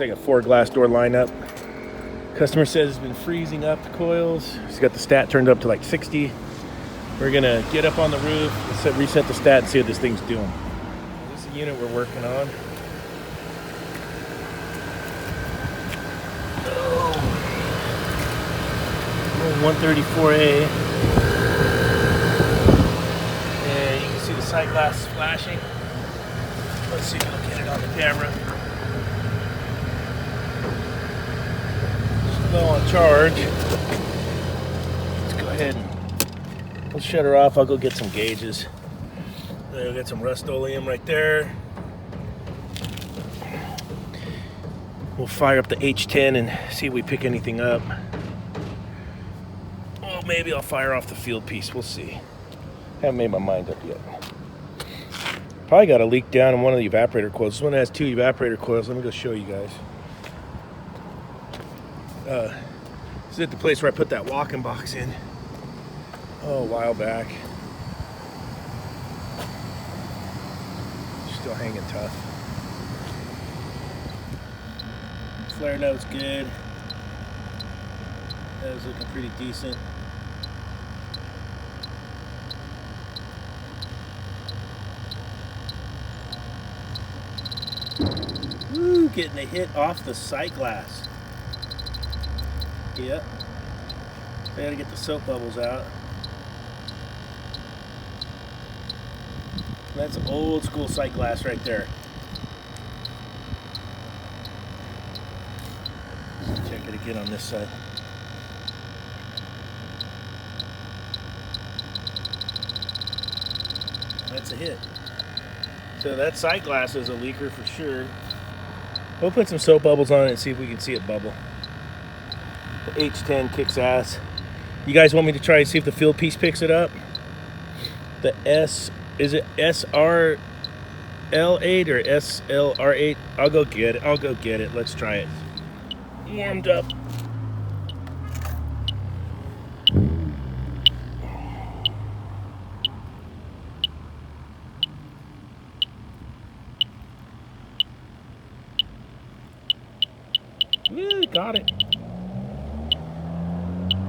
like a 4 glass door lineup. Customer says it's been freezing up the coils. He's got the stat turned up to like 60. We're gonna get up on the roof, reset the stat, and see what this thing's doing. This is the unit we're working on. 134A. And you can see the sight glass flashing. Let's see if we'll get it on the camera. Still on charge. Let's go ahead and let's shut her off. I'll go get some gauges. There, we got some Rust-Oleum right there. We'll fire up the H.V.A.C and see if we pick anything up. Well, maybe I'll fire off the field piece. We'll see. Haven't made my mind up yet. Probably got a leak down in one of the evaporator coils. This one has 2 evaporator coils. Let me go show you guys. This is at the place where I put that walk-in box in. Oh, a while back. Still hanging tough. Flare note's good. That was looking pretty decent. Ooh, getting a hit off the sight glass. Yep. I gotta get the soap bubbles out. That's old school sight glass right there. Let's check it again on this side. That's a hit. So that sight glass is a leaker for sure. We'll put some soap bubbles on it and see if we can see it bubble. The H.V.A.C kicks ass. You guys want me to try and see if the field piece picks it up? The is it SRL8 or SLR8? I'll go get it. I'll go get it. Let's try it. Warmed up. Woo, got it.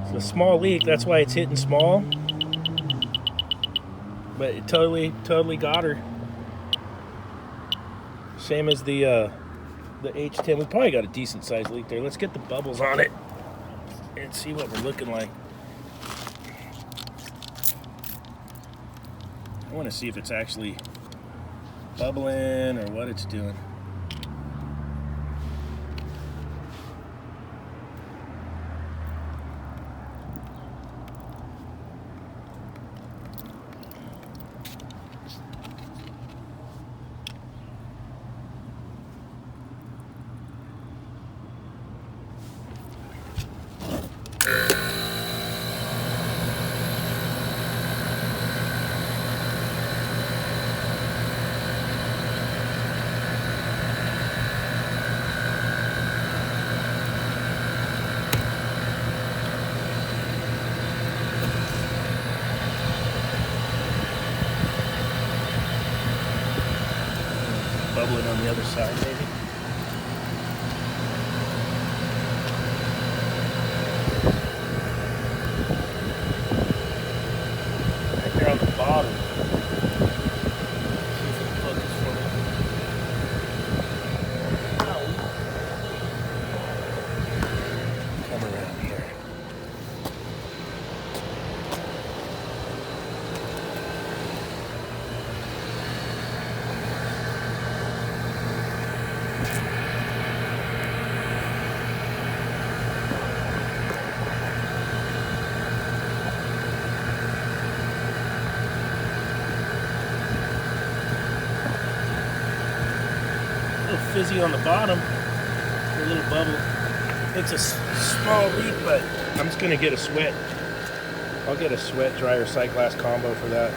It's a small leak, that's why it's hitting small. But it totally got her. Same as the H.V.A.C. We probably got a decent sized leak there. Let's get the bubbles on it and see what we're looking like. I want to see if it's actually bubbling or what it's doing. Bubbling on the other side, maybe. Right there on the bottom. See if it'll focus for me. Come around here. Fizzy on the bottom, a little bubble. It's a small leak, but I'm just gonna get a sweat. I'll get a sweat dryer sight glass combo for that.